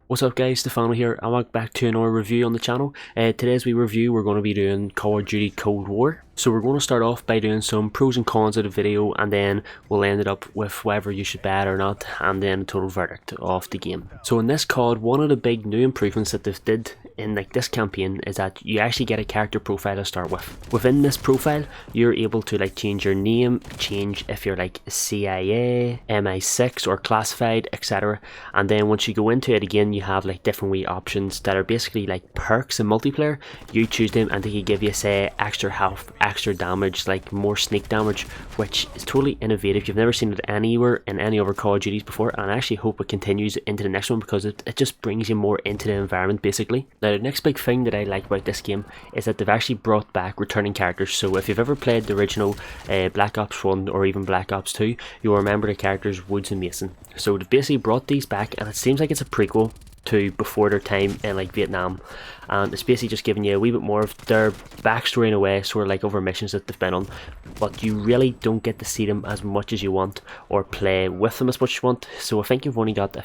What's up guys, Stefano here and welcome back to another review on the channel. Today's review we're going to be doing Call of Duty Cold War. So we're going to start off by doing some pros and cons of the video, and then we'll end it up with whether you should buy it or not, and then a total verdict of the game. So in this COD, one of the big new improvements that they've did in this campaign is that you actually get a character profile to start with. Within this profile you're able to change your name, change if you're CIA, MI6 or classified, etc. And then once you go into it again, you have different wee options that are basically perks in multiplayer. You choose them and they can give you, say, extra health, extra damage, more sneak damage, which is totally innovative. You've never seen it anywhere in any other Call of Duties before, and I actually hope it continues into the next one because it just brings you more into the environment basically. Now the next big thing that I like about this game is that they've actually brought back returning characters. So if you've ever played the original Black Ops 1 or even Black Ops 2, you'll remember the characters Woods and Mason. So they've basically brought these back, and it seems like it's a prequel to before their time in Vietnam, and it's basically just giving you a wee bit more of their backstory in a way, sort of over missions that they've been on, but you really don't get to see them as much as you want or play with them as much as you want. So I think you've only got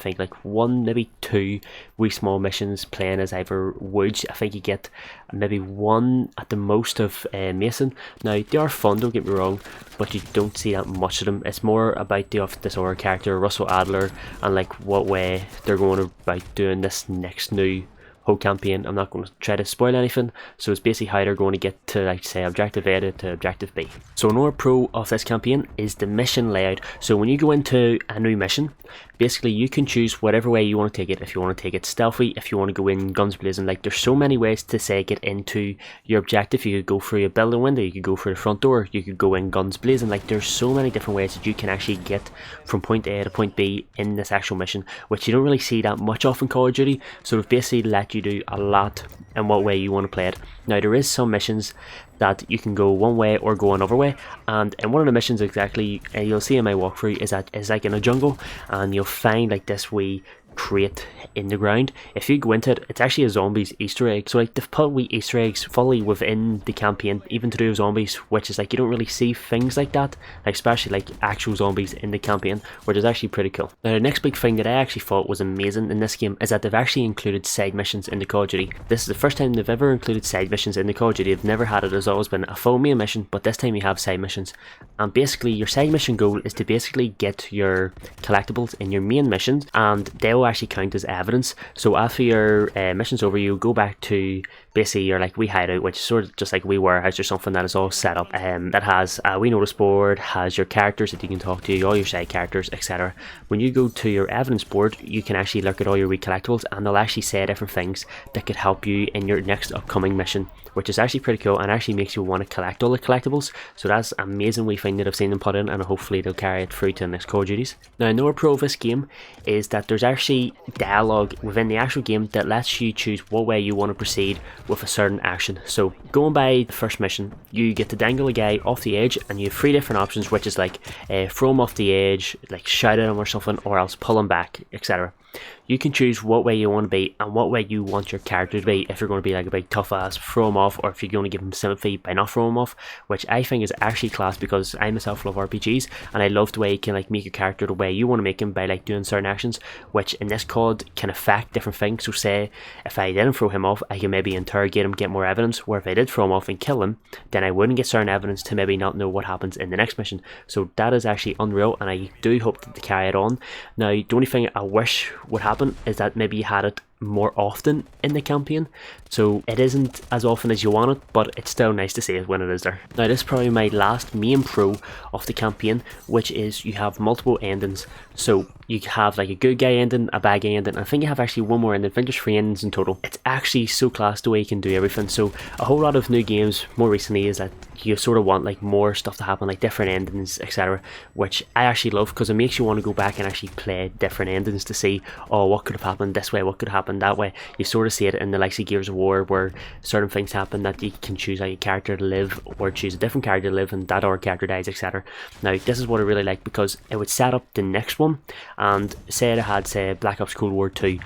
one, maybe two wee small missions playing as either Woods. I think you get maybe one at the most of Mason. Now they are fun, don't get me wrong, but you don't see that much of them. It's more about this other character, Russell Adler, and what way they're going about doing this next new whole campaign. I'm not going to try to spoil anything, so it's basically how they're going to get to say objective A to objective B. So another pro of this campaign is the mission layout. So when you go into a new mission, basically you can choose whatever way you want to take it. If you want to take it stealthy, if you want to go in guns blazing, there's so many ways to say get into your objective. You could go through a building window, you could go through the front door, you could go in guns blazing. There's so many different ways that you can actually get from point A to point B in this actual mission, which you don't really see that much of in Call of Duty. So they've basically let you do a lot in what way you want to play it. Now there is some missions that you can go one way or go another way, and in one of the missions exactly, you'll see in my walkthrough, is that it's in a jungle, and you'll find this wee crate in the ground. If you go into it, it's actually a zombies Easter egg. So they've put wee Easter eggs fully within the campaign, even to do with zombies, which is you don't really see things like that, especially actual zombies in the campaign, which is actually pretty cool. Now the next big thing that I actually thought was amazing in this game is that they've actually included side missions in the Call of Duty. This is the first time they've ever included side missions in the Call of Duty. They've never had it. There's always been a full main mission, but this time you have side missions, and basically your side mission goal is to basically get your collectibles in your main missions, and they'll actually count as evidence. So after your mission's over, you go back to basically your wee hideout, which is sort of just like a wee warehouse or something that is all set up, that has a wee notice board, has your characters that you can talk to, all your side characters, etc. When you go to your evidence board, you can actually look at all your wee collectibles, and they'll actually say different things that could help you in your next upcoming mission, which is actually pretty cool and actually makes you want to collect all the collectibles. So that's an amazing wee thing that I've seen them put in, and hopefully they'll carry it through to the next Call of Duties. Now another pro of this game is that there's actually dialogue within the actual game that lets you choose what way you want to proceed with a certain action. So going by the first mission, you get to dangle a guy off the edge, and you have three different options, which is throw him off the edge, shout at him or something, or else pull him back, etc. You can choose what way you want to be and what way you want your character to be. If you're going to be a big tough ass, throw him off, or if you're going to give him sympathy by not throwing him off, which I think is actually class, because I myself love RPGs and I love the way you can make your character the way you want to make him by doing certain actions, which in this COD can affect different things. So say if I didn't throw him off, I can maybe interrogate him, get more evidence, where if I did throw him off and kill him, then I wouldn't get certain evidence to maybe not know what happens in the next mission. So that is actually unreal, and I do hope that they carry it on. Now the only thing I wish would happen is that maybe you had it more often in the campaign, so it isn't as often as you want it, but it's still nice to see it when it is there. Now this is probably my last main pro of the campaign, which is you have multiple endings. So you have a good guy ending, a bad guy ending, I think you have actually one more ending. I think there's 3 endings in total. It's actually so class the way you can do everything. So a whole lot of new games more recently is that you sort of want more stuff to happen, different endings, etc., which I actually love, because it makes you want to go back and actually play different endings to see, oh, what could have happened this way, what could have happened that way. You sort of see it in the likes of Gears of War, where certain things happen that you can choose a character to live, or choose a different character to live, and that other character dies, etc. Now this is what I really like, because it would set up the next one, and say it had, say, Black Ops Cold War 2,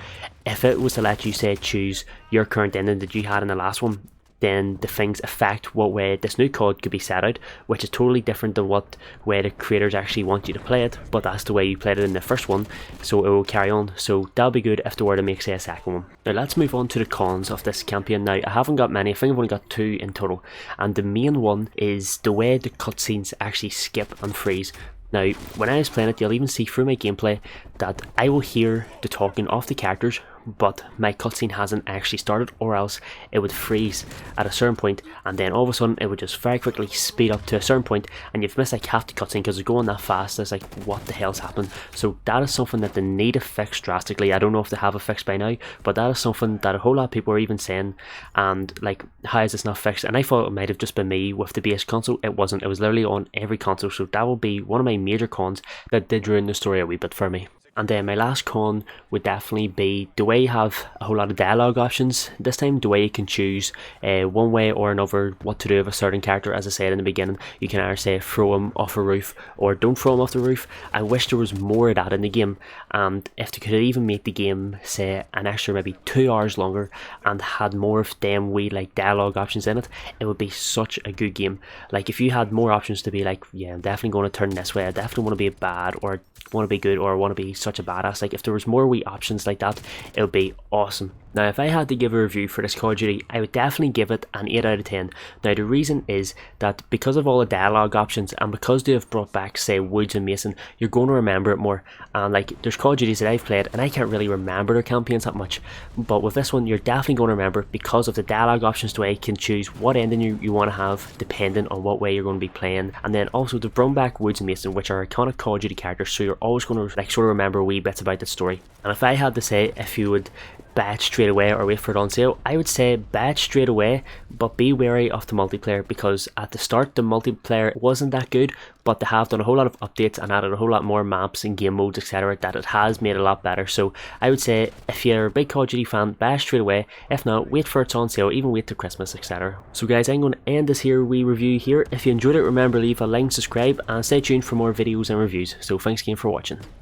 if it was to let you, say, choose your current ending that you had in the last one, then the things affect what way this new COD could be set out, which is totally different than what way the creators actually want you to play it, but that's the way you played it in the first one, so it will carry on. So that'll be good if they were to make, say, a second one. Now let's move on to the cons of this campaign. Now I haven't got many, I think I've only got 2 in total, and the main one is the way the cutscenes actually skip and freeze. Now, when I was playing it, you'll even see through my gameplay that I will hear the talking of the characters, but my cutscene hasn't actually started, or else it would freeze at a certain point, and then all of a sudden it would just very quickly speed up to a certain point, and you've missed like half the cutscene because it's going that fast. It's like, what the hell's happened? So that is something that they need to fix drastically. I don't know if they have it fixed by now, but that is something that a whole lot of people are even saying, and like, how is this not fixed? And I thought it might have just been me with the base console. It wasn't. It was literally on every console, so that will be one of my major cons that did ruin the story a wee bit for me. And then my last con would definitely be the way you have a whole lot of dialogue options. This time, the way you can choose one way or another what to do with a certain character. As I said in the beginning, you can either say throw him off a roof or don't throw him off the roof. I wish there was more of that in the game, and if they could even make the game, say, an extra maybe 2 hours longer and had more of them wee like dialogue options in it, it would be such a good game. Like if you had more options to be like, yeah, I'm definitely going to turn this way, I definitely want to be bad, or want to be good, or want to be such a badass. Like if there was more wee options like that, it would be awesome. Now if I had to give a review for this Call of Duty, I would definitely give it an 8 out of 10. Now the reason is that because of all the dialogue options, and because they have brought back, say, Woods and Mason, you're going to remember it more. And like there's Call of Duties that I've played and I can't really remember their campaigns that much, but with this one you're definitely going to remember it because of the dialogue options. The way you can choose what ending you want to have depending on what way you're going to be playing. And then also they've brought back Woods and Mason, which are iconic Call of Duty characters, so you're always going to like sort of remember wee bits about the story. And if I had to say if you would buy it straight away or wait for it on sale, I would say buy it straight away, but be wary of the multiplayer, because at the start the multiplayer wasn't that good, but they have done a whole lot of updates and added a whole lot more maps and game modes, etc., that it has made a lot better. So I would say if you're a big Call of Duty fan, buy it straight away. If not, wait for it's on sale, even wait till Christmas, etc. So guys, I'm going to end this here wee review here. If you enjoyed it, remember leave a like, subscribe, and stay tuned for more videos and reviews. So thanks again for watching.